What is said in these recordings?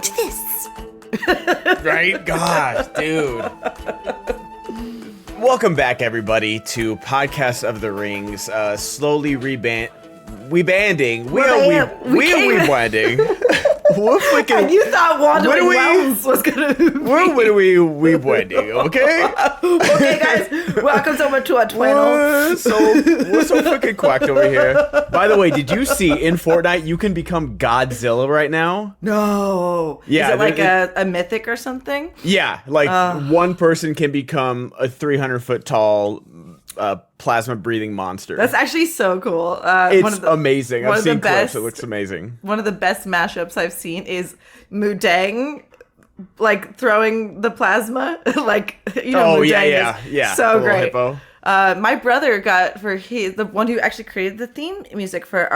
to this. Right? Gosh, dude. Welcome back, everybody, to Podcast of the Rings. Slowly rebanding. And you thought Wandering Realms was gonna be. we blending, okay? Okay, guys, welcome so much to our channel. We're so fucking quacked over here. By the way, did you see in Fortnite you can become Godzilla right now? No. Yeah, is it like a mythic or something? Yeah, like one person can become a 300-foot tall plasma breathing monster. That's actually so cool. It's amazing. I've seen clips. It looks amazing. One of the best mashups I've seen is Mudang, like throwing the plasma, like Mudang yeah. So the great. Hippo. My brother got the one who actually created the theme music for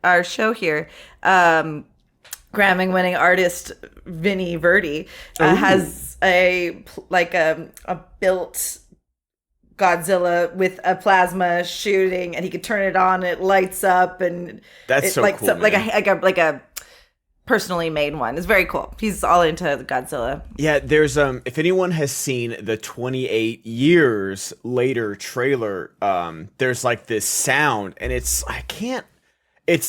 our show here. Grammy-winning artist Vinny Verdi has a built Godzilla with a plasma shooting, and he could turn it on, it lights up, and that's so cool. Like a personally made one. It's very cool. He's all into Godzilla. Yeah, there's if anyone has seen the 28 years later trailer, there's like this sound, and it's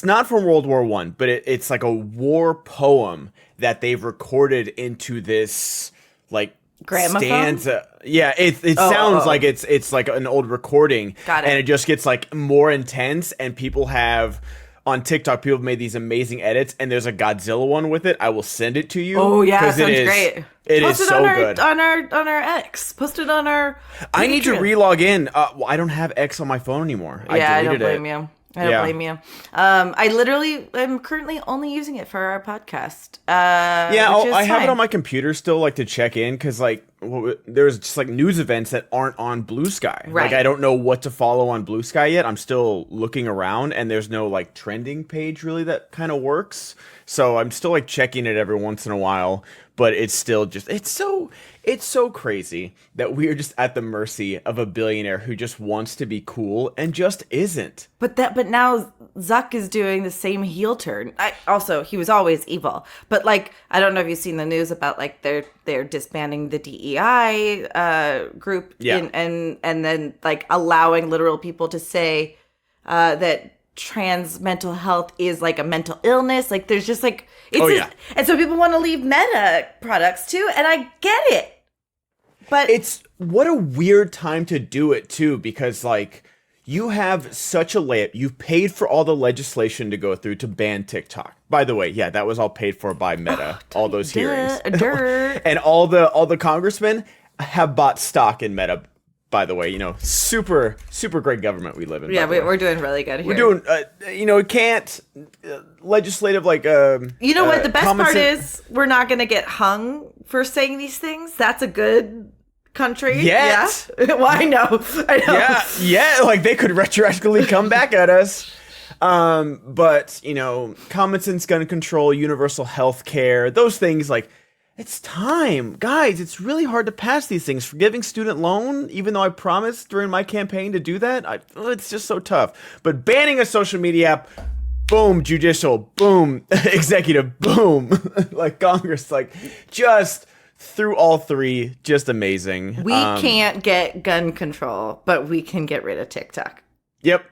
not from World War I, but it's like a war poem that they've recorded into this like gramophone? Stanza. Yeah, it sounds like it's like an old recording. Got it. And it just gets like more intense, and people have on TikTok, people have made these amazing edits, and there's a Godzilla one with it. I will send it to you. Oh yeah, that sounds great. It is so good. On our X. Post it on our I need to relog in. I don't have X on my phone anymore. Yeah, I deleted don't blame you. I don't blame you. I literally am currently only using it for our podcast. I have it on my computer still, like to check in, because like there's just like news events that aren't on Blue Sky. Right. Like I don't know what to follow on Blue Sky yet. I'm still looking around, and there's no like trending page really that kind of works. So I'm still like checking it every once in a while, but it's still just it's so crazy that we are just at the mercy of a billionaire who just wants to be cool and just isn't. But now Zuck is doing the same heel turn. He was always evil. But like, I don't know if you've seen the news about like they're disbanding the DEI group, and then like allowing literal people to say that trans mental health is like a mental illness. Like there's just like and so people want to leave Meta products too, and I get it. But it's what a weird time to do it too, because like you have such a layup. You've paid for all the legislation to go through to ban TikTok. By the way, yeah, that was all paid for by Meta. All those hearings, and all the congressmen have bought stock in Meta. By the way, super great government we live in. Yeah, we're doing really good here. We're doing, can't legislative like. You know what? The best part is we're not going to get hung for saying these things. That's a good country. Yes. Yeah. Well, I know. Yeah. Like they could retroactively come back at us. But common sense gun control, universal health care, those things like. It's time. Guys, it's really hard to pass these things. Forgiving student loan, even though I promised during my campaign to do that, it's just so tough. But banning a social media app, boom, judicial, boom, executive, boom. Like Congress, like just through all three, just amazing. We can't get gun control, but we can get rid of TikTok. Yep.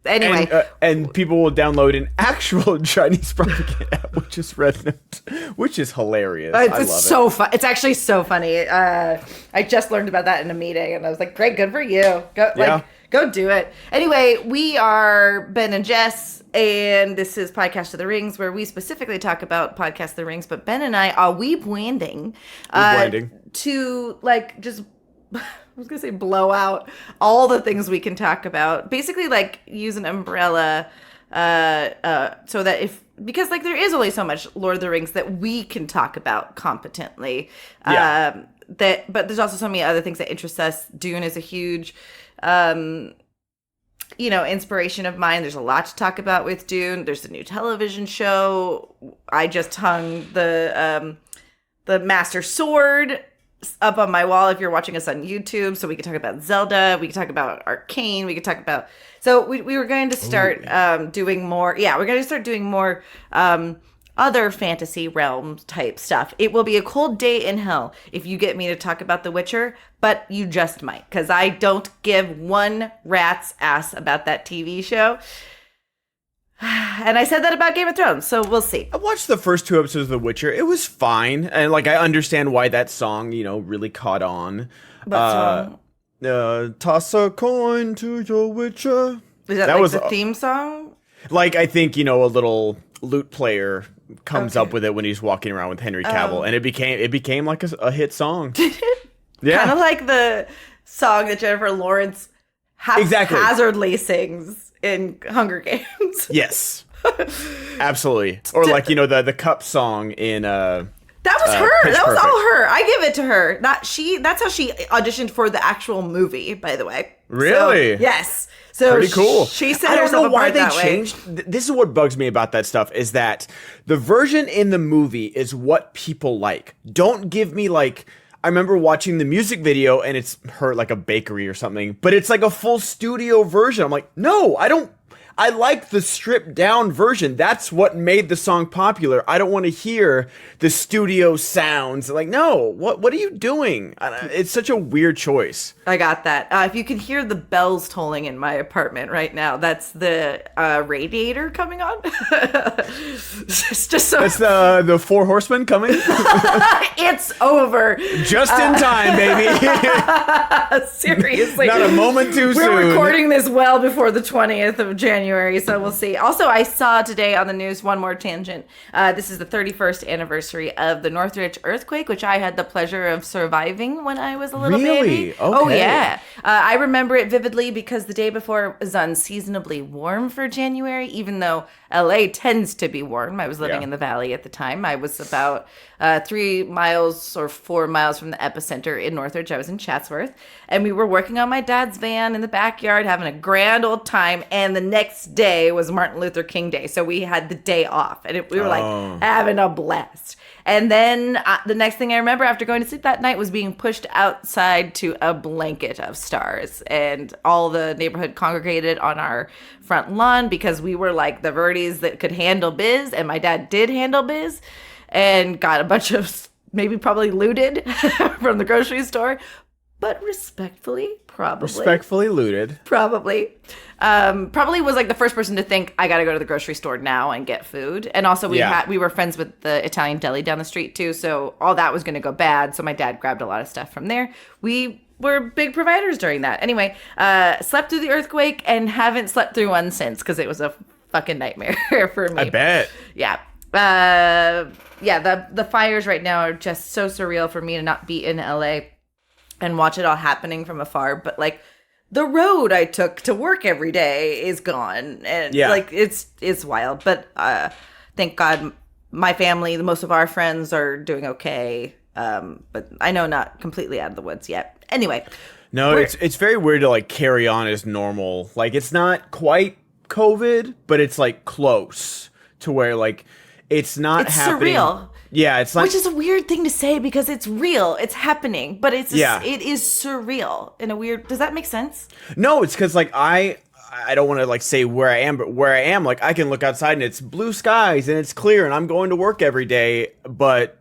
Anyway. And people will download an actual Chinese propaganda app, which is Rednote, which is hilarious. It's so fun. It's actually so funny. I just learned about that in a meeting, and I was like, great, good for you. Go do it. Anyway, we are Ben and Jess, and this is Podcast of the Rings, where we specifically talk about Podcast of the Rings, but Ben and I are weeb-wanding to like just... I was going to say blow out all the things we can talk about. Basically, like, use an umbrella so that because, like, there is only so much Lord of the Rings that we can talk about competently. Yeah. But there's also so many other things that interest us. Dune is a huge, inspiration of mine. There's a lot to talk about with Dune. There's the new television show. I just hung the Master Sword up on my wall if you're watching us on YouTube, so we could talk about Zelda, we could talk about Arcane, we could talk about... So we were going to start doing more... Yeah, we're going to start doing more other fantasy realm type stuff. It will be a cold day in hell if you get me to talk about The Witcher, but you just might, because I don't give one rat's ass about that TV show. And I said that about Game of Thrones, so we'll see. I watched the first 2 episodes of The Witcher. It was fine, and like I understand why that song, really caught on. What song? Toss a coin to your Witcher. Is that like was the theme song? Like, I think, a little lute player comes up with it when he's walking around with Henry Cavill, and it became like a hit song. Yeah. Kind of like the song that Jennifer Lawrence haphazardly sings in Hunger Games. Yes. Absolutely. Or like, the cup song in that was her. That was all her. I give it to her. That's how she auditioned for the actual movie, by the way. Really? So, yes. So pretty cool. She said, I don't know why they changed. This is what bugs me about that stuff, is that the version in the movie is what people like. Don't give me like, I remember watching the music video and it's her like a bakery or something, but it's like a full studio version. I'm like, no, I like the stripped down version. That's what made the song popular. I don't want to hear the studio sounds. Like, no, what are you doing? It's such a weird choice. I got that. If you can hear the bells tolling in my apartment right now, that's the radiator coming on. Just so that's the 4 horsemen coming. It's over. Just in time, baby. Seriously. Not a moment too soon. We're recording this well before the 20th of January, so we'll see. Also, I saw today on the news, one more tangent. This is the 31st anniversary of the Northridge earthquake, which I had the pleasure of surviving when I was a little baby. Okay. Oh, yeah. I remember it vividly because the day before it was unseasonably warm for January, even though LA tends to be warm. I was living in the valley at the time. I was about 3 miles or 4 miles from the epicenter in Northridge. I was in Chatsworth, and we were working on my dad's van in the backyard, having a grand old time. And the next day was Martin Luther King Day, so we had the day off, and we were like having a blast. And then the next thing I remember after going to sleep that night was being pushed outside to a blanket of stars, and all the neighborhood congregated on our front lawn because we were like the Verdis that could handle biz, and my dad did handle biz, and got a bunch of probably looted from the grocery store, but respectfully looted. Probably was like the first person to think, I gotta go to the grocery store now and get food. And also we were friends with the Italian deli down the street too, so all that was gonna go bad. So my dad grabbed a lot of stuff from there. We were big providers during that. Anyway, slept through the earthquake and haven't slept through one since because it was a fucking nightmare for me. I bet. Yeah. The fires right now are just so surreal for me to not be in LA and watch it all happening from afar. But like, the road I took to work every day is gone, and like it's wild. But thank God, my family, most of our friends are doing okay. But I know not completely out of the woods yet. Anyway, no, it's very weird to like carry on as normal. Like, it's not quite COVID, but it's like close to where like it's not happening. Surreal. Yeah, it's like, which is a weird thing to say because it's real, it's happening, but it is surreal in a weird. Does that make sense? No, it's because like I don't want to like say where I am, but where I am, like I can look outside and it's blue skies and it's clear and I'm going to work every day, but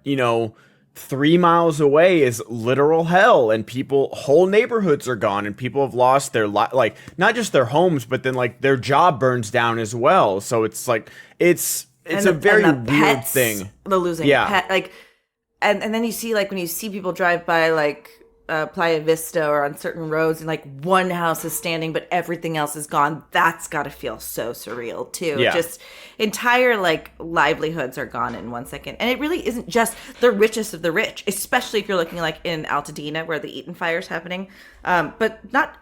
3 miles away is literal hell, and whole neighborhoods are gone, and people have lost their like not just their homes, but then like their job burns down as well. So it's like it's a very weird thing. The losing pet, like, and then you see like when you see people drive by like Playa Vista or on certain roads, and like one house is standing but everything else is gone. That's got to feel so surreal too. Yeah. Just entire like livelihoods are gone in 1 second, and it really isn't just the richest of the rich, especially if you're looking like in Altadena where the Eaton fire is happening. But not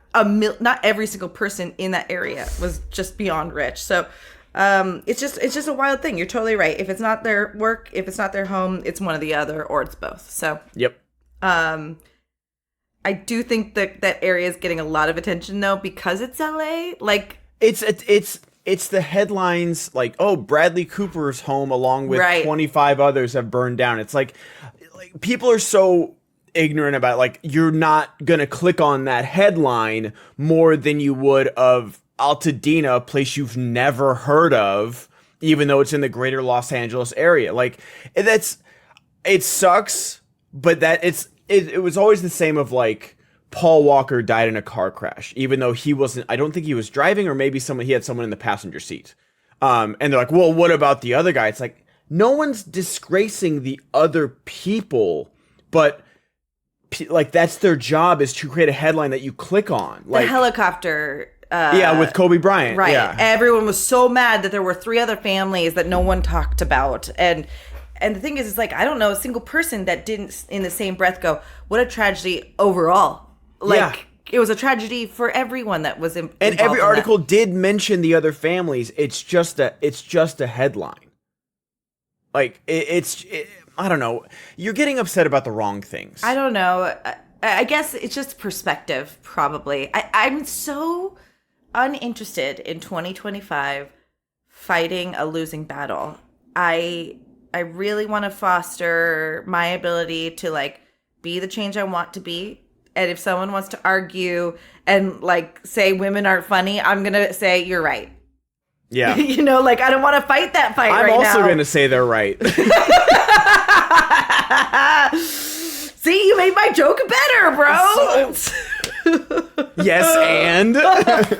every single person in that area was just beyond rich. So it's just a wild thing. You're totally right. If it's not their work, if it's not their home, it's one or the other, or it's both. So yep. I do think that area is getting a lot of attention though because it's LA. Like it's the headlines like, oh, Bradley Cooper's home along with 25 others have burned down. It's like people are so ignorant about like you're not gonna click on that headline more than you would of Altadena, a place you've never heard of, even though it's in the greater Los Angeles area. Like, it sucks, but it was always the same of like, Paul Walker died in a car crash, even though he wasn't, I don't think he was driving, or maybe he had someone in the passenger seat. And they're like, well, what about the other guy? It's like, no one's disgracing the other people, but like, that's their job, is to create a headline that you click on. Like, the helicopter. With Kobe Bryant. Right. Yeah. Everyone was so mad that there were 3 other families that no one talked about. And the thing is, it's like, I don't know a single person that didn't in the same breath go, what a tragedy overall. Like, it was a tragedy for everyone that was involved. And every article did mention the other families. It's just a headline. Like, I don't know. You're getting upset about the wrong things. I don't know. I guess it's just perspective, probably. I'm so uninterested in 2025 fighting a losing battle. I really want to foster my ability to, like, be the change I want to be. And if someone wants to argue and, like, say women aren't funny, I'm going to say, you're right. Yeah. You know, like, I don't want to fight that fight I'm right now. also going to say they're right. See, you made my joke better, bro. Yes, and?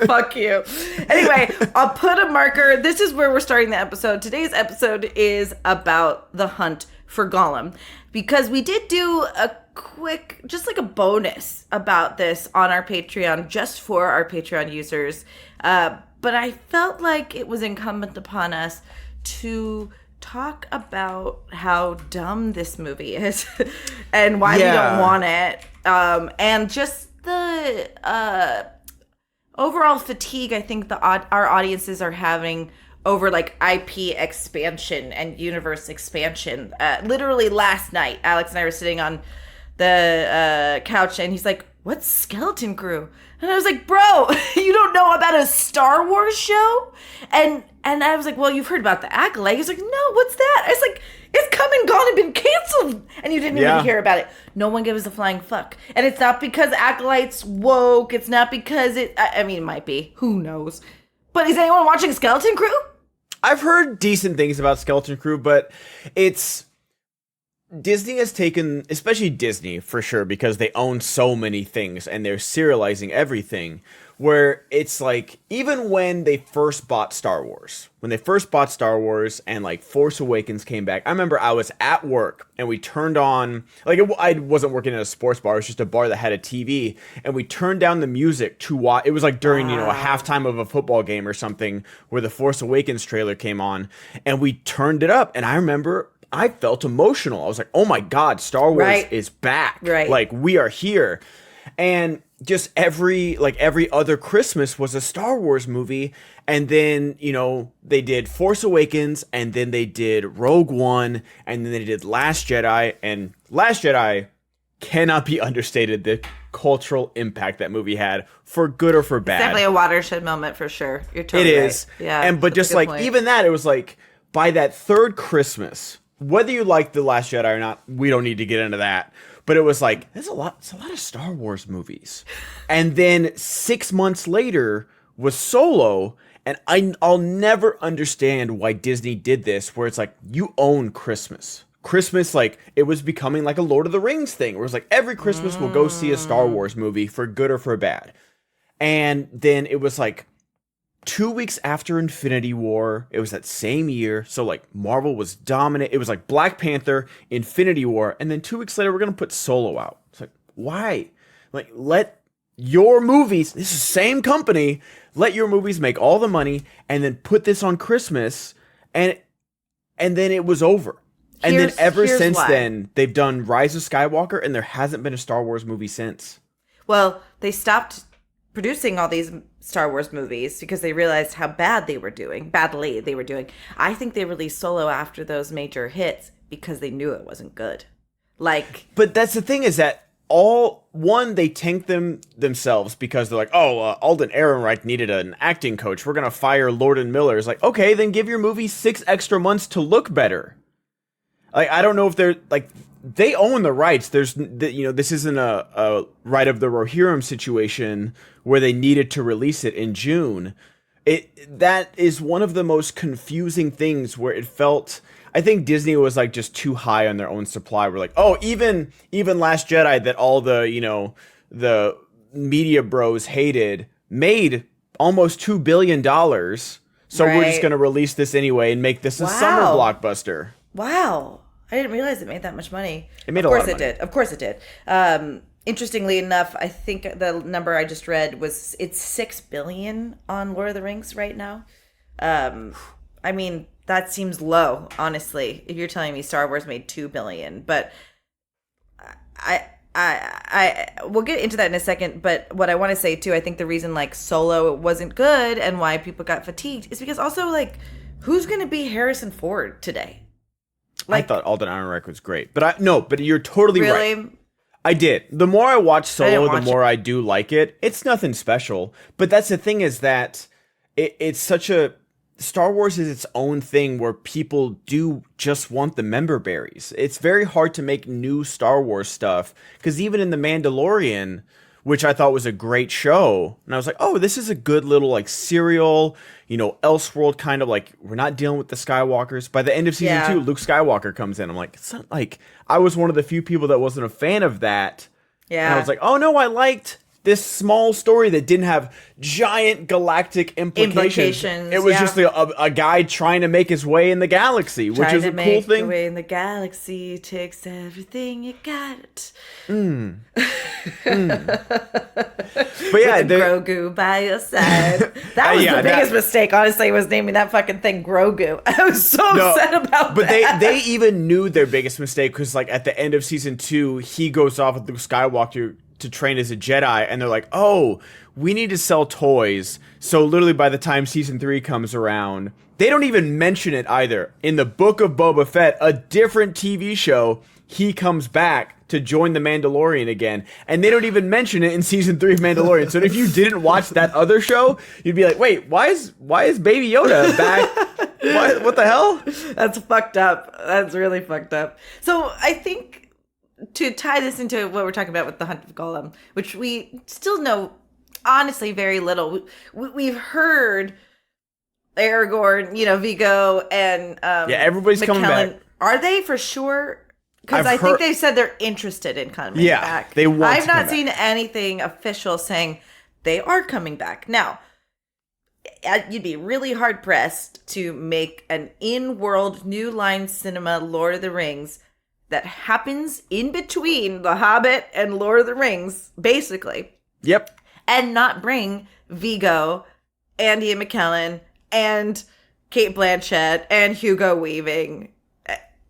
Fuck you. Anyway, I'll put a marker. This is where we're starting the episode. Today's episode is about the hunt for Gollum, because we did do a quick, just like a bonus about this on our Patreon, just for our Patreon users. But I felt like it was incumbent upon us to talk about how dumb this movie is and why we don't want it. And just the overall fatigue I think our audiences are having over, like, IP expansion and universe expansion. Literally last night, Alex and I were sitting on the couch, and he's like, what's Skeleton Crew? And I was like, bro, you don't know about a Star Wars show? And I was like, well, you've heard about the Acolyte. He's like, no, what's that? I was like, it's come and gone and been canceled. And you didn't even hear about it. No one gives a flying fuck. And it's not because Acolyte's woke. It's not because I mean, it might be. Who knows? But is anyone watching Skeleton Crew? I've heard decent things about Skeleton Crew, but Disney has taken, especially Disney for sure, because they own so many things and they're serializing everything, where it's like, even when they first bought Star Wars, and like Force Awakens came back, I remember I was at work and we turned on, like, I wasn't working at a sports bar, it was just a bar that had a TV, and we turned down the music to watch. It was like during, a halftime of a football game or something, where the Force Awakens trailer came on, and we turned it up, and I remember I felt emotional. I was like, oh my God, Star Wars is back. Right. Like, we are here. And just every other Christmas was a Star Wars movie. And then, they did Force Awakens, and then they did Rogue One, and then they did Last Jedi. And Last Jedi cannot be understated, the cultural impact that movie had, for good or for bad. It's definitely a watershed moment for sure. You're totally right. It is. Yeah. But just like, point. Even that, it was like, by that third Christmas, whether you like The Last Jedi or not, we don't need to get into that. But it was like, it's a lot of Star Wars movies. And then 6 months later was Solo. And I'll never understand why Disney did this, where it's like, you own Christmas. Christmas, like, it was becoming like a Lord of the Rings thing, where it's like, every Christmas we'll go see a Star Wars movie, for good or for bad. And then it was like, 2 weeks after Infinity War, it was that same year, so like Marvel was dominant. It was like Black Panther, Infinity War, and then 2 weeks later, we're gonna put Solo out. It's like, why? Like, let your movies, this is the same company, let your movies make all the money, and then put this on Christmas, and then it was over. And then ever since then, they've done Rise of Skywalker, and there hasn't been a Star Wars movie since. Well, they stopped producing all these Star Wars movies because they realized how badly they were doing. I think they released Solo after those major hits because they knew it wasn't good. But that's the thing, is that they tanked themselves because they're like, Alden Ehrenreich needed an acting coach. We're going to fire Lord and Miller. It's like, okay, then give your movie 6 extra months to look better. Like, I don't know if they're like, they own the rights. This isn't a right of the Rohirrim situation where they needed to release it in June. that is one of the most confusing things where it felt. I think Disney was like just too high on their own supply. We're like, oh, even Last Jedi that all the the media bros hated made almost $2 billion. So we're just gonna release this anyway and make this a summer blockbuster. Wow, I didn't realize it made that much money. It made a lot of money. Of course it did. Interestingly enough, I think the number I just read was it's $6 billion on Lord of the Rings right now. I mean, that seems low, honestly. If you're telling me Star Wars made $2 billion, but I we'll get into that in a second. But what I want to say too, I think the reason like Solo wasn't good and why people got fatigued is because also like who's going to be Harrison Ford today? Like, I thought Alden Ehrenreich was great, but you're totally right. I did. The more I watch Solo, the more I do like it. It's nothing special, but that's the thing is that it's such a Star Wars is its own thing where people do just want the member berries. It's very hard to make new Star Wars stuff because even in The Mandalorian, which I thought was a great show, and I was like, oh, this is a good little like serial, Elseworld kind of like we're not dealing with the Skywalkers. By the end of season 2, Luke Skywalker comes in. I'm like, it's not like I was one of the few people that wasn't a fan of that. Yeah, and I was like, oh no, I liked this small story that didn't have giant galactic implications. It was just a guy trying to make his way in the galaxy, which is a cool thing. Way in the galaxy takes everything you got. But yeah, Grogu by your side. That was the biggest mistake, honestly, was naming that fucking thing Grogu. I was so upset about but that. But they even knew their biggest mistake because, like, at the end of season 2, he goes off with Luke Skywalker to train as a Jedi, and they're like, oh, we need to sell toys. So literally by the time season 3 comes around, they don't even mention it either. In the Book of Boba Fett, a different TV show, he comes back to join the Mandalorian again, and they don't even mention it in season 3 of Mandalorian. So if you didn't watch that other show, you'd be like, wait, why is Baby Yoda back? What the hell? That's fucked up. That's really fucked up. So I think to tie this into what we're talking about with the Hunt of Gollum, which we still know, honestly, very little. We've heard Aragorn, Viggo, and everybody's coming back. Are they for sure? Because I think they said they're interested in coming back. They want. I've not seen anything official saying they are coming back. Now, you'd be really hard pressed to make an in-world New Line Cinema Lord of the Rings that happens in between The Hobbit and Lord of the Rings, basically. Yep. And not bring Viggo and Ian McKellen and Cate Blanchett and Hugo Weaving.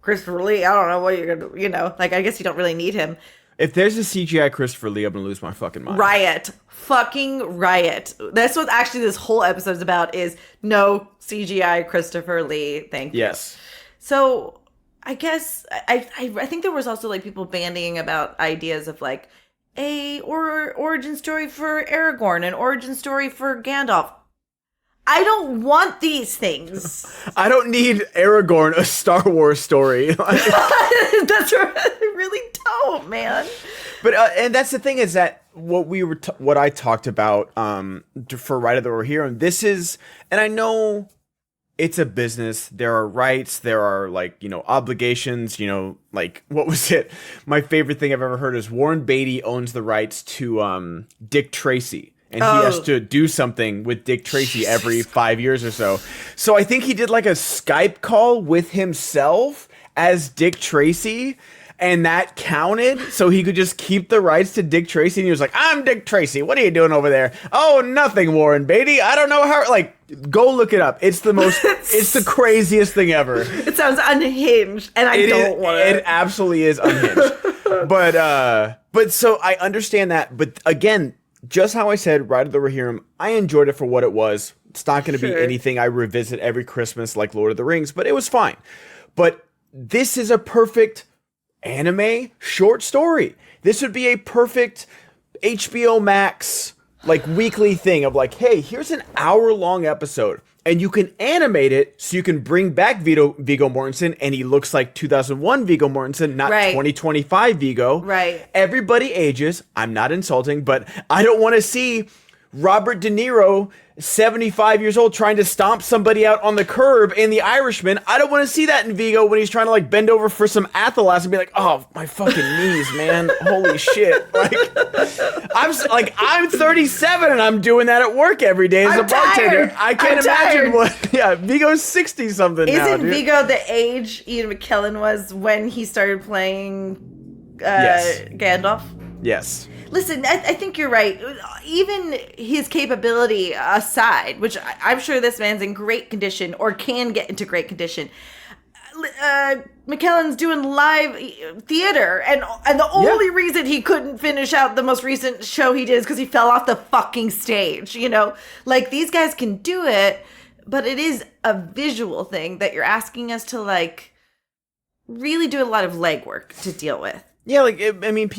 Christopher Lee, I don't know what you're going to, I guess you don't really need him. If there's a CGI Christopher Lee, I'm going to lose my fucking mind. Riot. Fucking riot. That's what actually this whole episode's about is no CGI Christopher Lee. Thank you. Yes. So I guess I think there was also like people bandying about ideas of like origin story for Aragorn, an origin story for Gandalf. I don't want these things. I don't need Aragorn a Star Wars story. That's right. I really don't, man. But and that's the thing is that what I talked about for Right That We're Here, and this is, and I know it's a business. There are rights. There are obligations. Like what was it? My favorite thing I've ever heard is Warren Beatty owns the rights to Dick Tracy. And he has to do something with Dick Tracy every 5 years or so. So I think he did like a Skype call with himself as Dick Tracy. And that counted. So he could just keep the rights to Dick Tracy. And he was like, I'm Dick Tracy. What are you doing over there? Oh, nothing, Warren Beatty. I don't know how. Go look it up. It's the it's the craziest thing ever. It sounds unhinged. And I don't want it. It absolutely is unhinged. But so I understand that. But again, just how I said, Right That We're Here, I enjoyed it for what it was. It's not going to be anything I revisit every Christmas like Lord of the Rings, but it was fine. But this is a perfect anime short story. This would be a perfect HBO Max weekly thing of hey, here's an hour-long episode. And you can animate it so you can bring back Viggo Mortensen, and he looks like 2001 Viggo Mortensen, not 2025 Viggo. Right. Everybody ages. I'm not insulting, but I don't want to see Robert De Niro, 75 years old, trying to stomp somebody out on the curb in The Irishman. I don't want to see that in Vigo when he's trying to like bend over for some athletes and be like, oh, my fucking knees, man. Holy shit. Like, I'm 37 and I'm doing that at work every day as a bartender. Tired. I can't imagine what. Yeah, Vigo's 60 something now. Isn't Vigo the age Ian McKellen was when he started playing Gandalf? Yes. Listen, I think you're right. Even his capability aside, which I'm sure this man's in great condition or can get into great condition. McKellen's doing live theater, and the only reason he couldn't finish out the most recent show he did is because he fell off the fucking stage. You know, like these guys can do it, but it is a visual thing that you're asking us to like really do a lot of legwork to deal with. Yeah, like, I mean,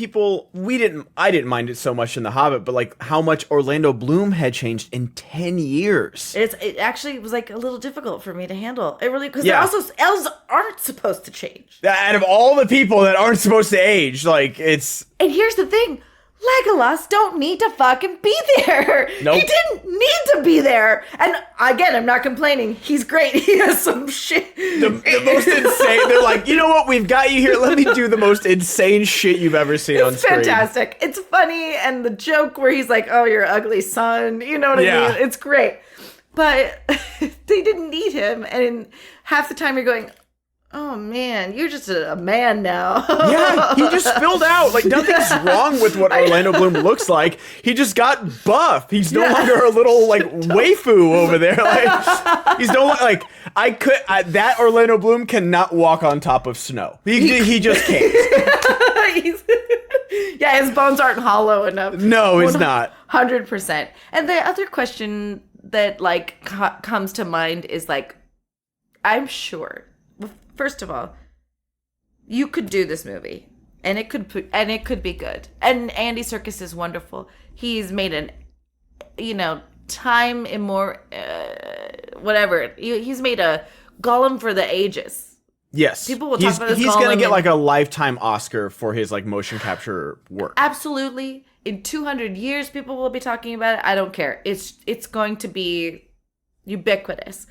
I didn't mind it so much in The Hobbit, but like how much Orlando Bloom had changed in 10 years. It actually was like a little difficult for me to handle. It really, because elves aren't supposed to change. Out of all the people that aren't supposed to age, like, it's... And here's the thing. Legolas don't need to fucking be there. Nope. He didn't need to be there. And again, I'm not complaining. He's great. He has some shit. The most insane. They're like, you know what? We've got you here. Let me do the most insane shit you've ever seen on screen. It's fantastic. It's funny. And the joke where he's like, oh, you're ugly son. You know what I mean? It's great. But they didn't need him. And half the time you're going, oh man, you're just a man now. Yeah, he just filled out. Like nothing's wrong with what Orlando Bloom looks like. He just got buff. He's no longer a little like waifu over there. Like he's no longer like that Orlando Bloom cannot walk on top of snow. He just can't. His bones aren't hollow enough. No, it's not. 100%. And the other question that like comes to mind is like, I'm sure. First of all, you could do this movie, and it could be good. And Andy Serkis is wonderful. He's made time immemorial, whatever. He's made a Gollum for the ages. Yes, people will talk about this. He's gonna get like a lifetime Oscar for his like motion capture work. Absolutely. In 200 years, people will be talking about it. I don't care. It's going to be ubiquitous,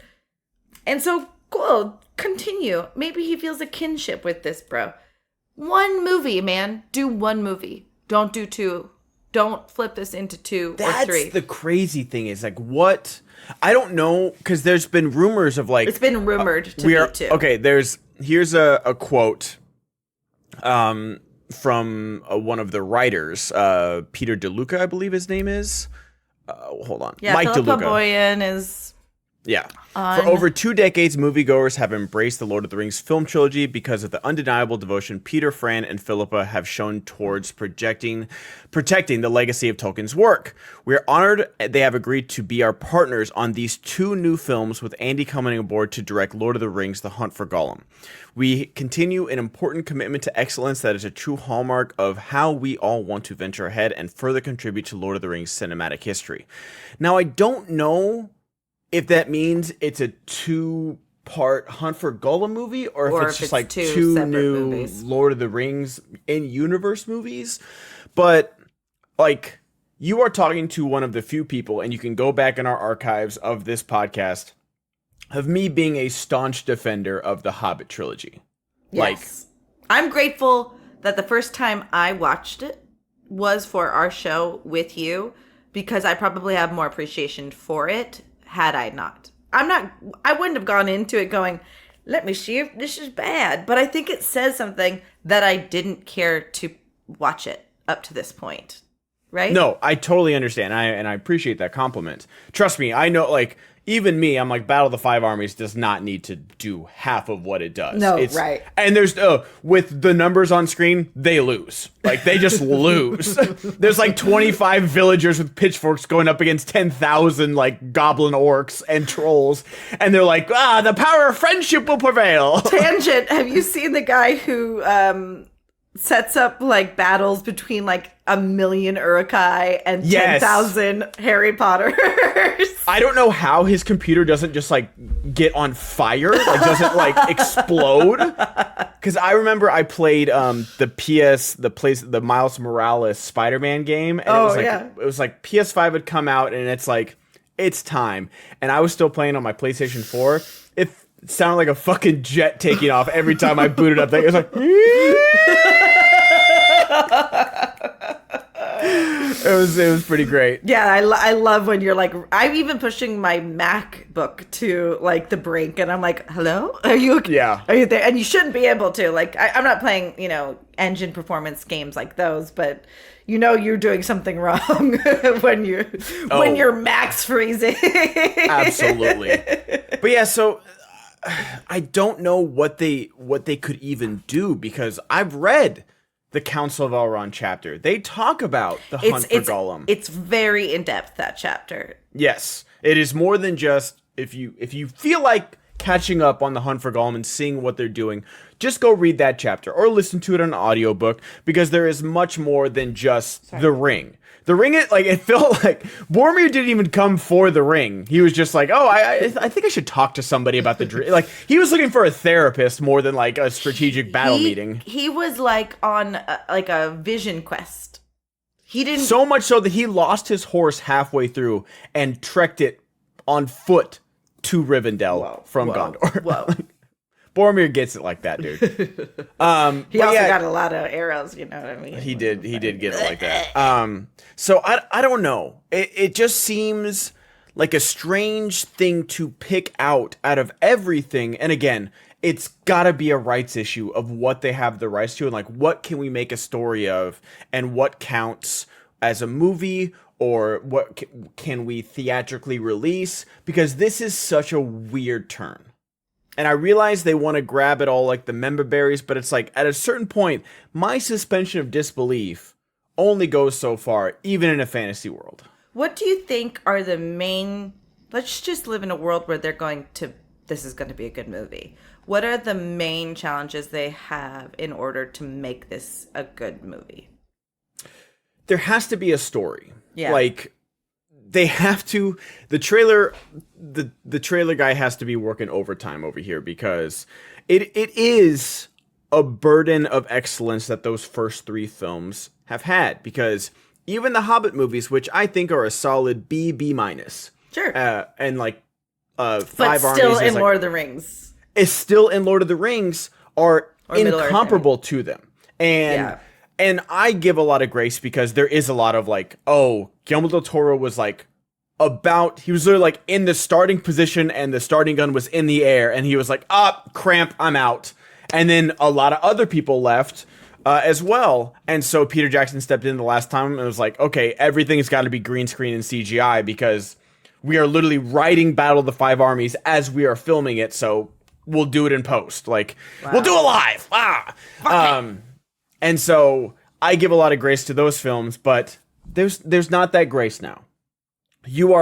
and so cool. Continue. Maybe he feels a kinship with this, bro. One movie, man. Do one movie. Don't do two. Don't flip this into two or three. That's the crazy thing is like what I don't know because there's been rumors of like it's been rumored to me too. Okay, here's a quote from one of the writers, Peter DeLuca, I believe his name is. Hold on, yeah, Mike Philippa DeLuca. Boyan is. Yeah. For over 2 decades, moviegoers have embraced the Lord of the Rings film trilogy because of the undeniable devotion Peter, Fran, and Philippa have shown towards protecting the legacy of Tolkien's work. We are honored they have agreed to be our partners on these 2 new films, with Andy coming aboard to direct Lord of the Rings: The Hunt for Gollum. We continue an important commitment to excellence that is a true hallmark of how we all want to venture ahead and further contribute to Lord of the Rings cinematic history. Now, I don't know if that means it's a 2-part Hunt for Gollum movie, or if it's just like two new movies. Lord of the Rings in-universe movies. But, like, you are talking to one of the few people, and you can go back in our archives of this podcast, of me being a staunch defender of the Hobbit trilogy. Yes. I'm grateful that the first time I watched it was for our show with you, because I probably have more appreciation for it had I not. I wouldn't have gone into it going, let me see if this is bad. But I think it says something that I didn't care to watch it up to this point. Right? No, I totally understand. And I appreciate that compliment. Trust me, I know, like, even me, I'm like, Battle of the Five Armies does not need to do half of what it does. No, right. And there's, with the numbers on screen, they lose. Like, they just lose. There's like 25 villagers with pitchforks going up against 10,000 like goblin orcs and trolls. And they're like, the power of friendship will prevail. Tangent. Have you seen the guy who sets up like battles between like 1,000,000 Uruk-hai and 10,000 Harry Potters. I don't know how his computer doesn't just like get on fire, like doesn't like explode. Because I remember I played the Miles Morales Spider-Man game, and it was like PS5 had come out, and it's like it's time, and I was still playing on my PlayStation 4. It sounded like a fucking jet taking off every time I booted up. It was like. It was pretty great. Yeah, I love when you're like, I'm even pushing my MacBook to like the brink, and I'm like, hello, are you okay? Yeah, are you there? And you shouldn't be able to. Like, I'm not playing, engine performance games like those, but you're doing something wrong when your Mac's freezing. Absolutely. But yeah, so I don't know what they could even do, because I've read the Council of Elrond chapter. They talk about the hunt for Gollum. It's very in depth, that chapter. Yes, it is more than just if you feel like catching up on the hunt for Gollum and seeing what they're doing, just go read that chapter or listen to it on an audiobook, because there is much more than just the ring. The ring, it felt like Boromir didn't even come for the ring. He was just like, oh, I think I should talk to somebody about the dream. Like, he was looking for a therapist more than like a strategic battle meeting. He was like on a vision quest. He didn't. So much so that he lost his horse halfway through and trekked it on foot to Rivendell from Gondor. Whoa. Boromir gets it like that, dude. He also got a lot of arrows, you know what I mean? He did get it like that. So I don't know. It just seems like a strange thing to pick out of everything. And again, it's got to be a rights issue of what they have the rights to, and like what can we make a story of, and what counts as a movie, or what can we theatrically release, because this is such a weird turn. And I realize they want to grab it all like the member berries, but it's like at a certain point, my suspension of disbelief only goes so far, even in a fantasy world. What do you think are the main... Let's just live in a world where they're going to... This is going to be a good movie. What are the main challenges they have in order to make this a good movie? There has to be a story. Yeah. Like... They have to, the trailer guy has to be working overtime over here, because it is a burden of excellence that those first 3 films have had, because even the Hobbit movies, which I think are a solid B minus. Sure. And like, but Five Armies still in like, Lord of the Rings. Is still in Lord of the Rings or incomparable to them. And I give a lot of grace, because there is a lot of like, oh, Guillermo del Toro was like he was literally like in the starting position, and the starting gun was in the air, and he was like, cramp, I'm out. And then a lot of other people left as well. And so Peter Jackson stepped in the last time and was like, okay, everything's got to be green screen and CGI, because we are literally writing Battle of the Five Armies as we are filming it. So we'll do it in post. Like, we'll do it live. And so I give a lot of grace to those films, but there's not that grace now. You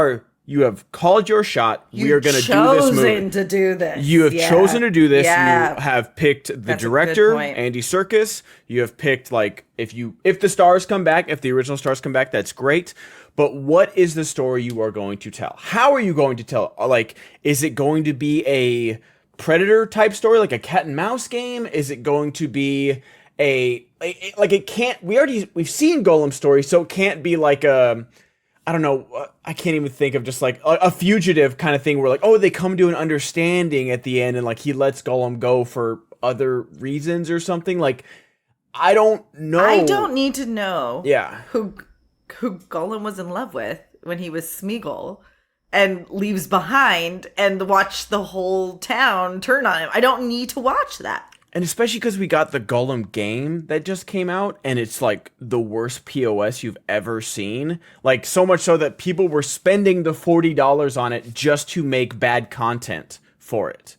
have called your shot. We are going to do this movie. Chosen to do this. You have chosen to do this. Yeah. You have picked the director, Andy Serkis. You have picked, like, if the stars come back, if the original stars come back, that's great. But what is the story you are going to tell? How are you going to tell? Like, is it going to be a Predator type story, like a cat and mouse game? Is it going to be it can't, we've seen Gollum story, so it can't be like I don't know, I can't even think of just like a fugitive kind of thing where like, oh, they come to an understanding at the end and like he lets Gollum go for other reasons or something. Like, I don't know. I don't need to know who Gollum was in love with when he was Smeagol and leaves behind, and watch the whole town turn on him. I don't need to watch that. And especially because we got the Gollum game that just came out, and it's like the worst POS you've ever seen. Like, so much so that people were spending the $40 on it just to make bad content for it.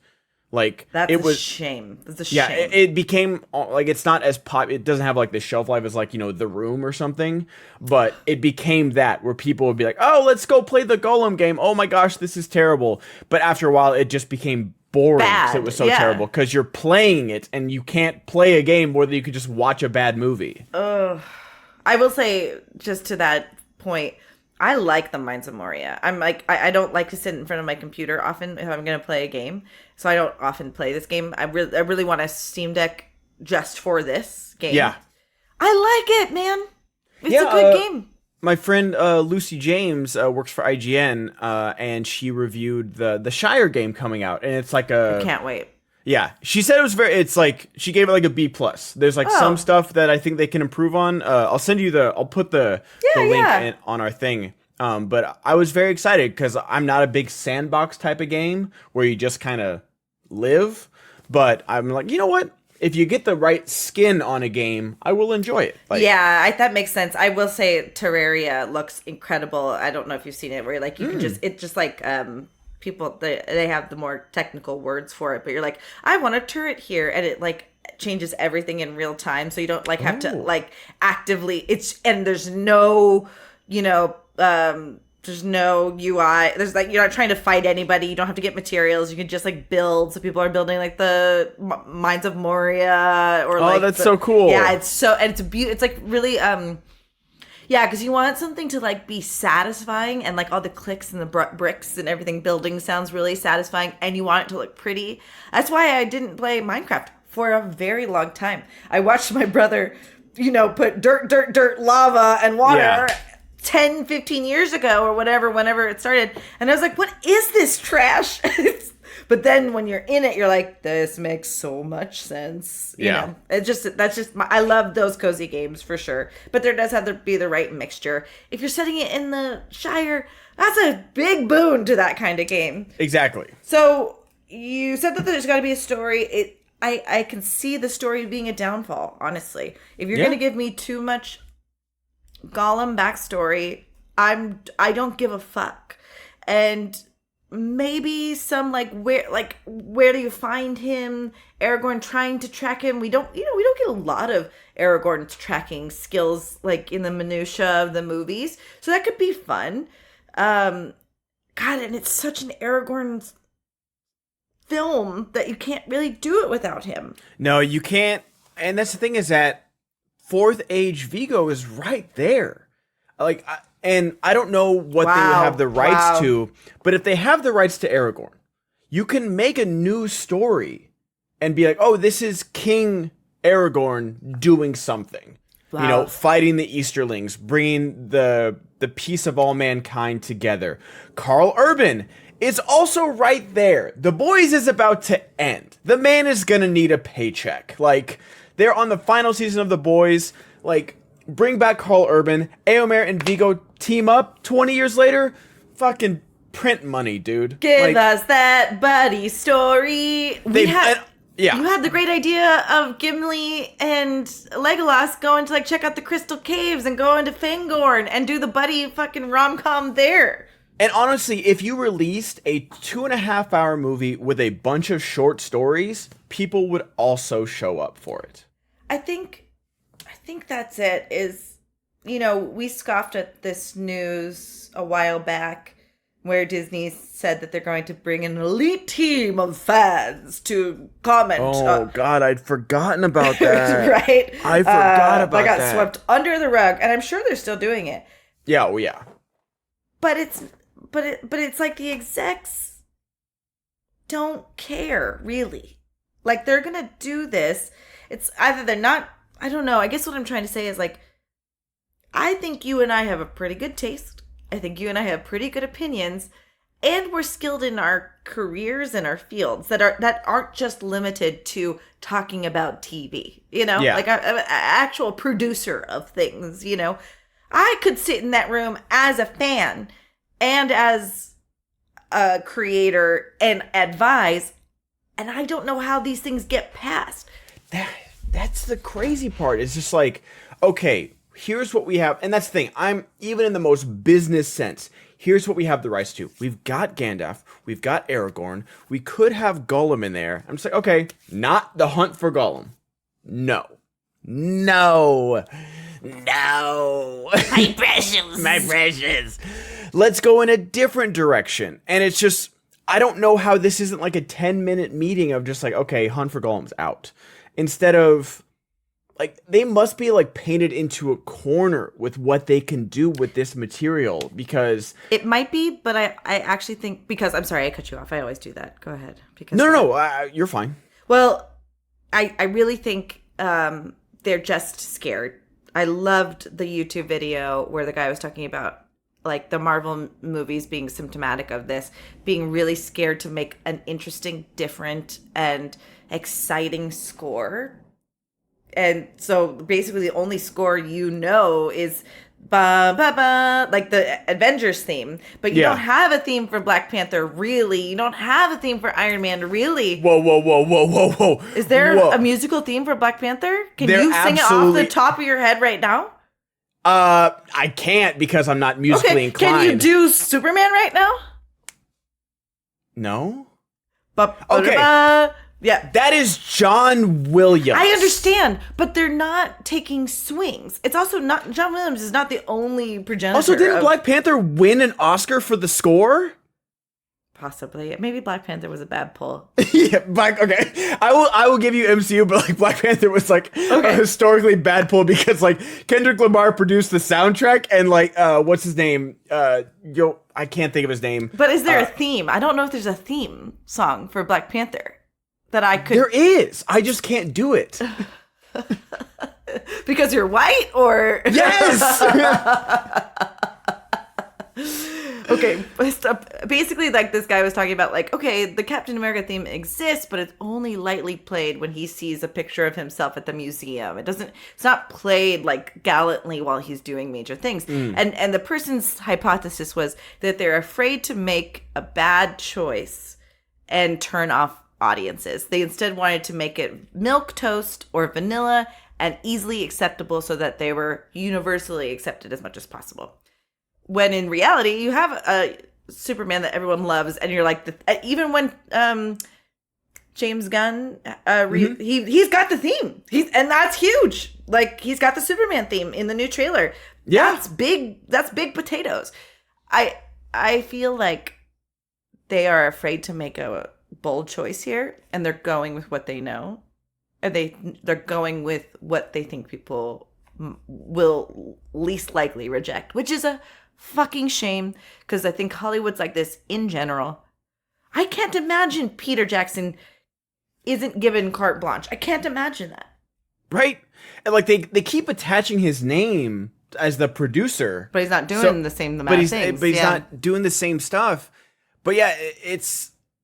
Like, that's a shame. That's a shame. Yeah, it became like, it's not as it doesn't have like the shelf life as like, The Room or something, but it became that where people would be like, oh, let's go play the Gollum game. Oh my gosh, this is terrible. But after a while, it just became boring. Bad. It was so terrible because you're playing it and you can't play a game more than you could just watch a bad movie. I will say, just to that point, I like the Mines of Moria. I'm like, I don't like to sit in front of my computer often if I'm going to play a game. So I don't often play this game. I really want a Steam Deck just for this game. Yeah. I like it, man. It's a good game. My friend Lucy James works for IGN, and she reviewed the Shire game coming out, and it's like I can't wait. Yeah, she said it was it's like, she gave it like a B+. There's like some stuff that I think they can improve on. I'll put the link on our thing. But I was very excited because I'm not a big sandbox type of game where you just kind of live. But I'm like, you know what? If you get the right skin on a game, I will enjoy it. Like, that makes sense. I will say Terraria looks incredible. I don't know if you've seen it, where like you can just like people they have the more technical words for it, but you're like, I want a turret here, and it like changes everything in real time, so you don't like have to like actively. And there's no, there's no UI. There's like, you're not trying to fight anybody. You don't have to get materials. You can just like build. So people are building like the Mines of Moria or like. Oh, that's so cool. Yeah, it's like really yeah, because you want something to like be satisfying, and like all the clicks and the bricks and everything building sounds really satisfying, and you want it to look pretty. That's why I didn't play Minecraft for a very long time. I watched my brother, put dirt, lava, and water 10, 15 years ago or whenever it started. And I was like, what is this trash? But then when you're in it, you're like, this makes so much sense. You know, I love those cozy games for sure. But there does have to be the right mixture. If you're setting it in the Shire, that's a big boon to that kind of game. Exactly. So you said that there's got to be a story. I can see the story being a downfall, honestly. If you're going to give me too much Gollum backstory, I don't give a fuck. And maybe some where do you find him? Aragorn trying to track him. We don't get a lot of Aragorn's tracking skills like in the minutia of the movies, so that could be fun. God, and it's such an Aragorn film that you can't really do it without him. No, you can't. And that's the thing, is that Fourth Age Vigo is right there. Like, and I don't know what they would have the rights to, but if they have the rights to Aragorn, you can make a new story and be like, oh, this is King Aragorn doing something. Wow. Fighting the Easterlings, bringing the peace of all mankind together. Carl Urban is also right there. The Boys is about to end. The man is gonna need a paycheck. Like, they're on the final season of The Boys. Like, bring back Carl Urban. Éomer and Vigo team up 20 years later. Fucking print money, dude. Give us that buddy story. You had the great idea of Gimli and Legolas going to check out the Crystal Caves and go into Fangorn and do the buddy fucking rom-com there. And honestly, if you released a 2.5-hour movie with a bunch of short stories, people would also show up for it. I think that's it. We scoffed at this news a while back where Disney said that they're going to bring an elite team of fans to comment. Oh, God, I'd forgotten about that. Right? I forgot about that. I got swept under the rug, and I'm sure they're still doing it. Yeah, well, yeah. But it's like the execs don't care, really. Like, they're going to do this. It's either they're not, I don't know. I guess what I'm trying to say is, I think you and I have a pretty good taste. I think you and I have pretty good opinions. And we're skilled in our careers and our fields that aren't just limited to talking about TV. Yeah. Like I'm an actual producer of things, I could sit in that room as a fan and as a creator and advise, and I don't know how these things get passed. That's the crazy part. It's just like, okay, here's what we have. And that's the thing. I'm even in the most business sense. Here's what we have the rights to. We've got Gandalf. We've got Aragorn. We could have Gollum in there. I'm just like, okay, not The Hunt for Gollum. No. My precious. Let's go in a different direction. And it's just, I don't know how this isn't like a 10-minute meeting of just like, okay, Hunt for Gollum's out. Instead of, like, they must be like painted into a corner with what they can do with this material, because it might be, but I actually think, because I'm sorry I cut you off. I always do that. Go ahead. Because no, you're fine. Well, I really think they're just scared. I loved the YouTube video where the guy was talking about like the Marvel movies being symptomatic of this, being really scared to make an interesting, different, and exciting score. And so basically the only score is ba ba ba, like the Avengers theme. But you don't have a theme for Black Panther, really. You don't have a theme for Iron Man, really. Whoa. Is there a musical theme for Black Panther? Can you sing it off the top of your head right now? I can't because I'm not musically inclined. Can you do Superman right now? No. Okay. Yeah. That is John Williams. I understand, but they're not taking swings. It's also not, John Williams is not the only progenitor. Also, didn't Black Panther win an Oscar for the score? Possibly. Maybe Black Panther was a bad pull. Yeah, okay. I will give you MCU, but like Black Panther was like a historically bad pull because like Kendrick Lamar produced the soundtrack and like what's his name? I can't think of his name. But is there a theme? I don't know if there's a theme song for Black Panther that I could. There is. I just can't do it. Because you're white, or yes. Okay, basically, like, this guy was talking about, like, okay, the Captain America theme exists, but it's only lightly played when he sees a picture of himself at the museum. It's not played, like, gallantly while he's doing major things. And the person's hypothesis was that they're afraid to make a bad choice and turn off audiences. They instead wanted to make it milquetoast or vanilla and easily acceptable so that they were universally accepted as much as possible. When in reality, you have a Superman that everyone loves, and you're like, even when James Gunn, he's got the theme, and that's huge. Like, he's got the Superman theme in the new trailer. Yeah, that's big. That's big potatoes. I feel like they are afraid to make a bold choice here, and they're going with what they know, and they're going with what they think people will least likely reject, which is a fucking shame, because I think Hollywood's like this in general. I can't imagine Peter Jackson isn't given carte blanche. I can't imagine that. Right? And like they keep attaching his name as the producer, but he's not doing the same amount of things. But he's not doing the same stuff. But yeah,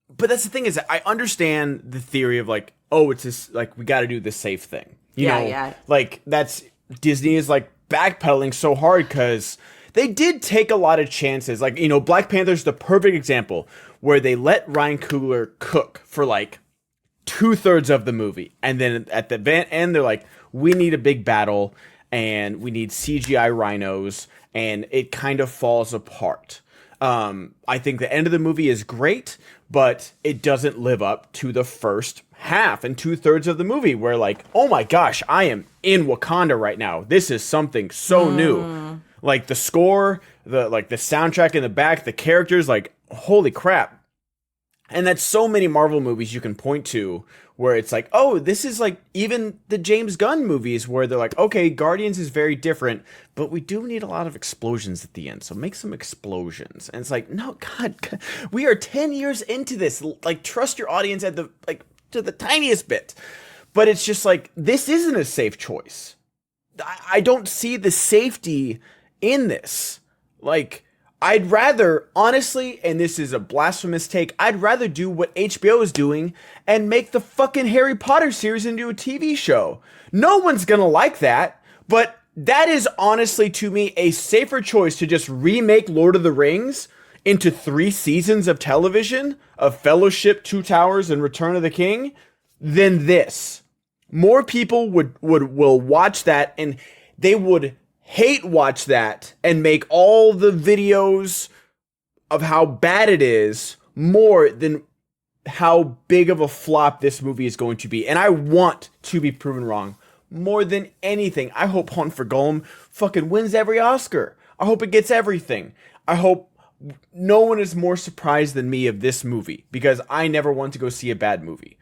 but that's the thing, is that I understand the theory of like, oh, it's this, like, we got to do the safe thing. You know, like that's Disney is like backpedaling so hard because they did take a lot of chances. Like, you know, Black Panther's the perfect example where they let Ryan Coogler cook for like 2/3 of the movie. And then at the end, they're like, we need a big battle and we need CGI rhinos, and it kind of falls apart. I think the end of the movie is great, but it doesn't live up to the first half and 2/3 of the movie where like, oh my gosh, I am in Wakanda right now. This is something so new. Like the score, the soundtrack in the back, the characters, like, holy crap. And that's so many Marvel movies you can point to where it's like, oh, this is like even the James Gunn movies where they're like, okay, Guardians is very different, but we do need a lot of explosions at the end. So make some explosions. And it's like, no, God, we are 10 years into this. Like, trust your audience at the, like, to the tiniest bit. But it's just like, this isn't a safe choice. I don't see the safety in this. Like, I'd rather, honestly, and this is a blasphemous take, I'd rather do what HBO is doing and make the fucking Harry Potter series into a TV show. No one's gonna like that, but that is honestly, to me, a safer choice to just remake Lord of the Rings into 3 seasons of television, of Fellowship, Two Towers, and Return of the King, than this. More people will watch that, and they would hate watch that and make all the videos of how bad it is more than how big of a flop this movie is going to be. And I want to be proven wrong more than anything. I hope Hunt for Gollum fucking wins every Oscar. I hope it gets everything. I hope no one is more surprised than me of this movie because I never want to go see a bad movie.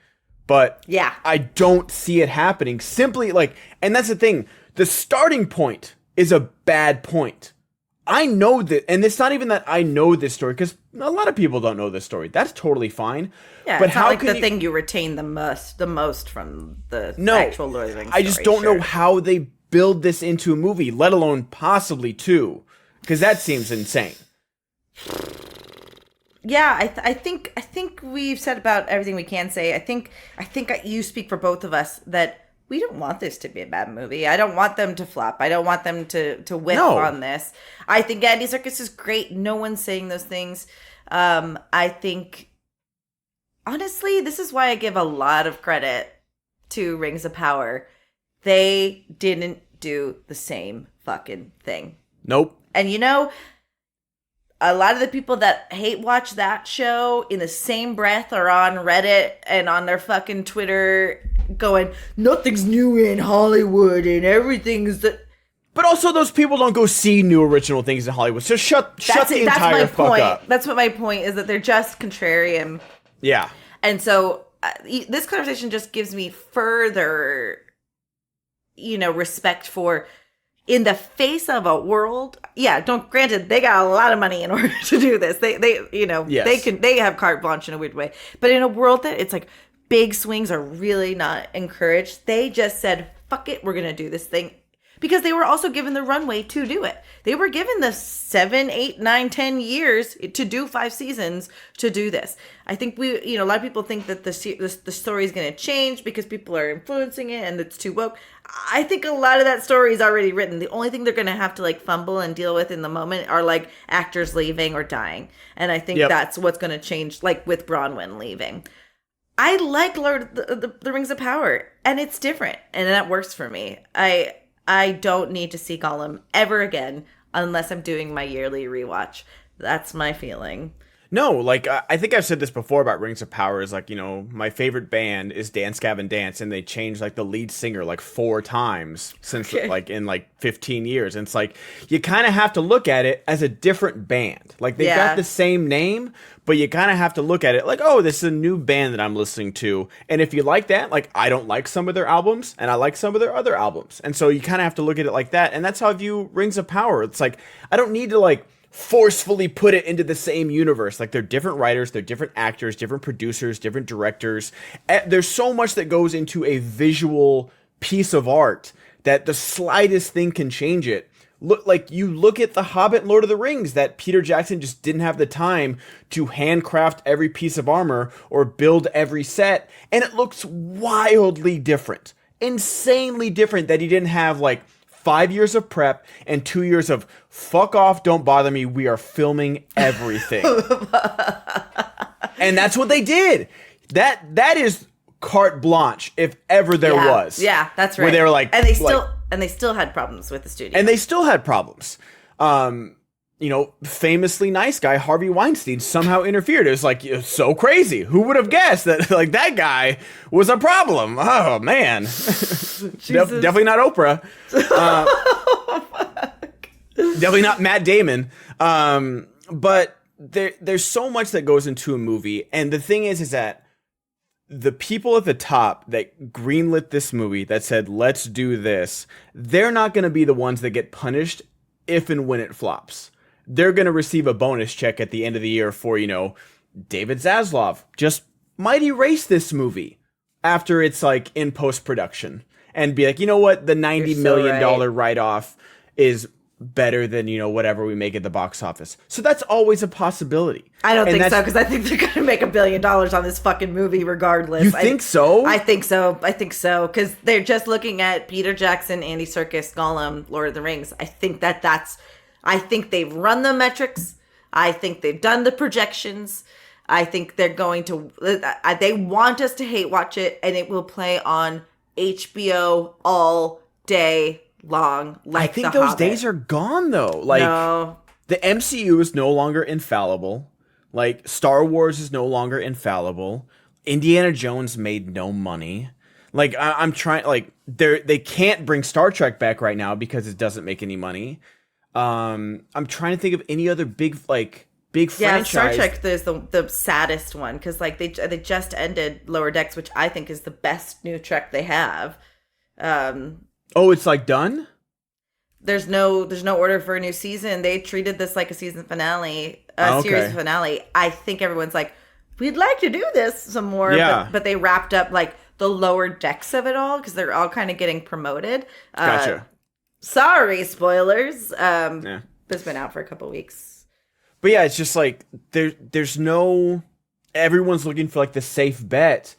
But yeah, I don't see it happening simply like, and that's the thing. The starting point is a bad point. I know that, and it's not even that I know this story because a lot of people don't know this story. That's totally fine. Yeah, but it's not like the thing you retain the most from the actual Lord of the Rings I just don't know how they build this into a movie, let alone possibly two, because that seems insane. Yeah, I think we've said about everything we can say. I think you speak for both of us that we don't want this to be a bad movie. I don't want them to flop. I don't want them to whiff on this. I think Andy Serkis is great. No one's saying those things. I think, honestly, this is why I give a lot of credit to Rings of Power. They didn't do the same fucking thing. Nope. And you know, a lot of the people that hate watch that show in the same breath are on Reddit and on their fucking Twitter going, nothing's new in Hollywood and everything's that. But also, those people don't go see new original things in Hollywood. So shut the entire fuck up. That's what my point is, that they're just contrarian. Yeah. And so this conversation just gives me further, respect for, in the face of a world. Yeah, granted, they got a lot of money in order to do this. Yes. they have carte blanche in a weird way. But in a world that it's like big swings are really not encouraged, they just said, fuck it, we're going to do this thing. Because they were also given the runway to do it. They were given the 7, 8, 9, 10 years to do 5 seasons to do this. I think a lot of people think that the story is going to change because people are influencing it and it's too woke. I think a lot of that story is already written. The only thing they're going to have to fumble and deal with in the moment are actors leaving or dying. And I think that's what's going to change, with Bronwyn leaving. I like Lord the Rings of Power, and it's different, and that works for me. I don't need to see Gollum ever again unless I'm doing my yearly rewatch. That's my feeling. No, I think I've said this before about Rings of Power is my favorite band is Dance Gavin Dance, and they changed the lead singer 4 times since in 15 years. And it's you kind of have to look at it as a different band. They've got the same name, but you kind of have to look at it oh, this is a new band that I'm listening to. And if you like that, I don't like some of their albums and I like some of their other albums. And so you kind of have to look at it like that. And that's how I view Rings of Power. It's I don't need to forcefully put it into the same universe. They're different writers, they're different actors, different producers, different directors. There's so much that goes into a visual piece of art that the slightest thing can change it. You look at The Hobbit and Lord of the Rings, that Peter Jackson just didn't have the time to handcraft every piece of armor or build every set, and it looks wildly different. Insanely different, that he didn't have 5 years of prep and 2 years of fuck off, don't bother me, we are filming everything. And that's what they did. That is carte blanche, if ever there was. Yeah, that's right. Where they were and they still had problems with the studio. And they still had problems. Famously nice guy Harvey Weinstein somehow interfered. It was so crazy. Who would have guessed that that guy was a problem? Oh man, definitely not Oprah. Definitely not Matt Damon. But there's so much that goes into a movie, and the thing is that the people at the top that greenlit this movie, that said let's do this, they're not going to be the ones that get punished if and when it flops. They're going to receive a bonus check at the end of the year for, David Zaslav just might erase this movie after it's in post-production and be you know what? The $90 million write-off is better than, whatever we make at the box office. So that's always a possibility. I don't think so, because I think they're going to make $1 billion on this fucking movie regardless. You think so? I think so, because they're just looking at Peter Jackson, Andy Serkis, Gollum, Lord of the Rings. I think I think they've run the metrics. I think they've done the projections. I think they're going to, they want us to hate watch it, and it will play on HBO all day long. I think those Hobbit. days are gone, though. No. The MCU is no longer infallible. Star Wars is no longer infallible. Indiana Jones made no money. I'm trying, they can't bring Star Trek back right now because it doesn't make any money. I'm trying to think of any other big big franchise. Star Trek is the saddest one because like they just ended Lower Decks, which I think is the best new Trek they have. Oh, it's like done? There's no order for a new season. They treated this like a season finale, series finale. I think everyone's like, we'd like to do this some more. Yeah. But they wrapped up like the lower decks of it all because they're all kind of getting promoted. Gotcha. Sorry, spoilers. It's been out for a couple weeks. But yeah, it's just like there's no, everyone's looking for like the safe bet,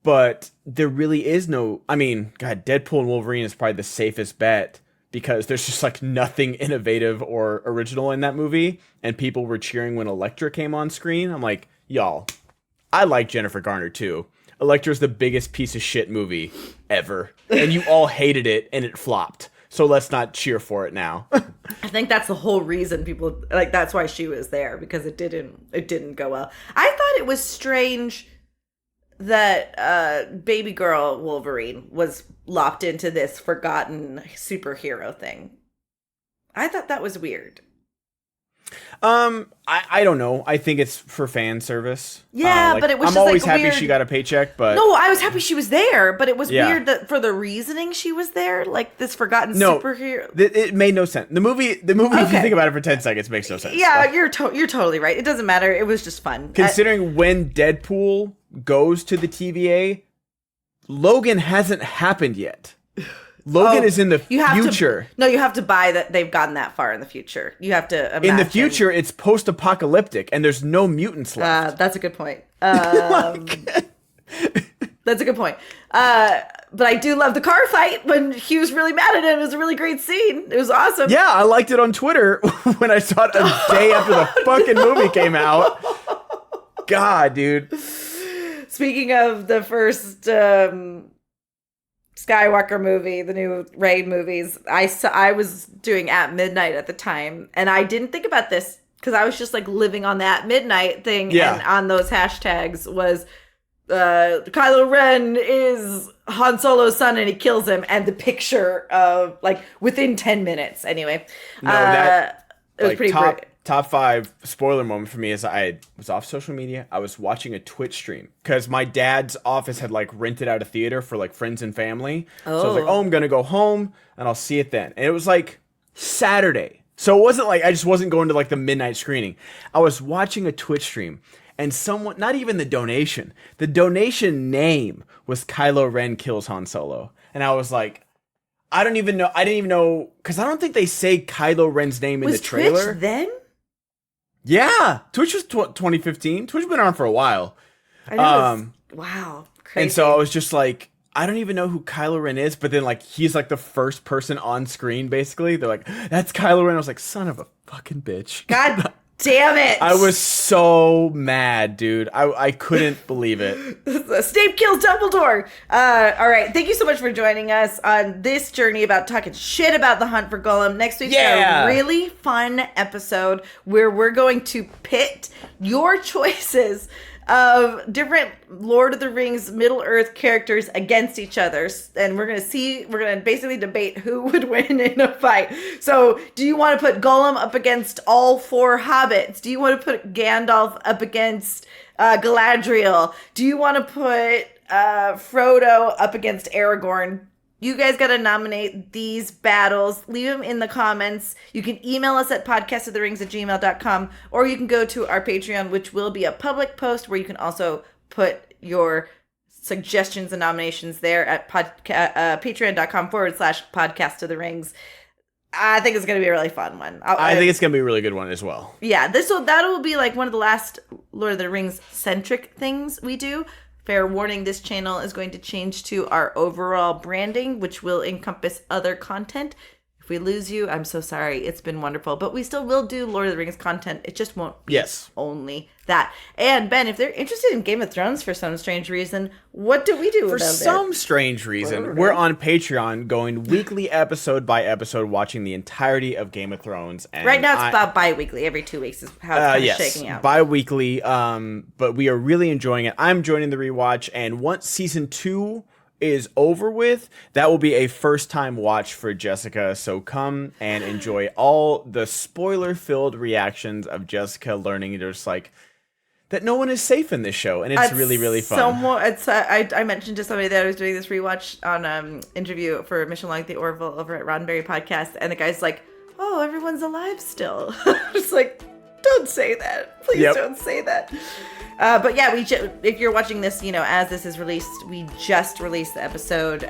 but there really is no, I mean, God, Deadpool and Wolverine is probably the safest bet because there's just like nothing innovative or original in that movie. And people were cheering when Elektra came on screen. I'm like, y'all, I like Jennifer Garner too. Elektra's the biggest piece of shit movie ever. And you all hated it and it flopped. So let's not cheer for it now. I think that's the whole reason people like that's why she was there because it didn't go well. I thought it was strange that baby girl Wolverine was lopped into this forgotten superhero thing. I thought that was weird. I don't know. I think it's for fan service. Yeah, but it was I'm just always like happy weird... she got a paycheck, but no, I was happy she was there, but it was weird that for the reasoning she was there, like this forgotten superhero. It made no sense. The movie, if you think about it for 10 seconds, makes no sense. Yeah, you're totally right. It doesn't matter. It was just fun. Considering when Deadpool goes to the TVA, Logan hasn't happened yet. Logan is in the future. You have to buy that they've gotten that far in the future. You have to imagine. In the future, it's post-apocalyptic, and there's no mutants left. That's a good point. That's a good point. But I do love the car fight when Hugh's really mad at him. It was a really great scene. It was awesome. Yeah, I liked it on Twitter when I saw it a day after the fucking movie came out. God, dude. Speaking of the first... Skywalker movie, the new Rey movies, I was doing At Midnight at the time, and I didn't think about this because I was just like living on that midnight thing, and on those hashtags was Kylo Ren is Han Solo's son and he kills him, and the picture of like within 10 minutes. Anyway, it was pretty great. Top 5 spoiler moment for me is I was off social media. I was watching a Twitch stream because my dad's office had like rented out a theater for like friends and family. So I was like, I'm going to go home and I'll see it then. And it was like Saturday. So it wasn't like I just wasn't going to like the midnight screening. I was watching a Twitch stream and someone, not even the donation name was Kylo Ren kills Han Solo. And I was like, I didn't even know because I don't think they say Kylo Ren's name in the trailer. Twitch then? Yeah, Twitch was 2015. Twitch has been on for a while. I know. Wow, crazy. And so I was just like, I don't even know who Kylo Ren is, but then like he's like the first person on screen. Basically, they're like, "That's Kylo Ren." I was like, "Son of a fucking bitch!" God damn it! I was so mad, dude. I couldn't believe it. Snape kills Dumbledore. All right, thank you so much for joining us on this journey about talking shit about the hunt for Gollum. Next week's a really fun episode where we're going to pit your choices of different Lord of the Rings Middle Earth characters against each other, and we're gonna basically debate who would win in a fight. So do you want to put Gollum up against all 4 hobbits? Do you want to put Gandalf up against Galadriel? Do you want to put Frodo up against Aragorn? You guys got to nominate these battles. Leave them in the comments. You can email us at podcastoftherings@gmail.com, or you can go to our Patreon, which will be a public post where you can also put your suggestions and nominations there at patreon.com/podcastoftherings. I think it's going to be a really fun one. I think it's going to be a really good one as well. Yeah, that'll be like one of the last Lord of the Rings centric things we do. Fair warning, this channel is going to change to our overall branding, which will encompass other content. If we lose you, I'm so sorry. It's been wonderful. But we still will do Lord of the Rings content. It just won't be only that. And Ben, if they're interested in Game of Thrones for some strange reason, what do we do for some strange reason? We're on Patreon going weekly episode by episode watching the entirety of Game of Thrones. And right now it's about bi-weekly. Every 2 weeks is how it's shaking out. Bi-weekly. But we are really enjoying it. I'm joining the rewatch. And once season 2 is over with, that will be a first-time watch for Jessica. So come and enjoy all the spoiler-filled reactions of Jessica learning just like that no one is safe in this show, and it's really, really fun. I mentioned to somebody that I was doing this rewatch on interview for Mission Log the Orville over at Roddenberry Podcast, and the guy's like, "Oh, everyone's alive still." It's like, don't say that. Please don't say that. But yeah, if you're watching this, as this is released, we just released the episode,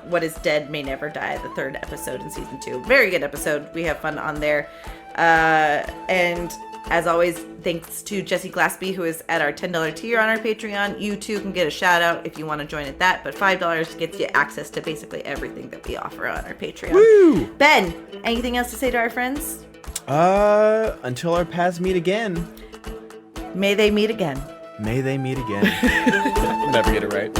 What is Dead May Never Die, the 3rd episode in season 2. Very good episode. We have fun on there. And as always, thanks to Jesse Glaspie, who is at our $10 tier on our Patreon. You too can get a shout out if you want to join at that, but $5 gets you access to basically everything that we offer on our Patreon. Woo! Ben, anything else to say to our friends? Until our paths meet again. May they meet again. May they meet again. Never get it right.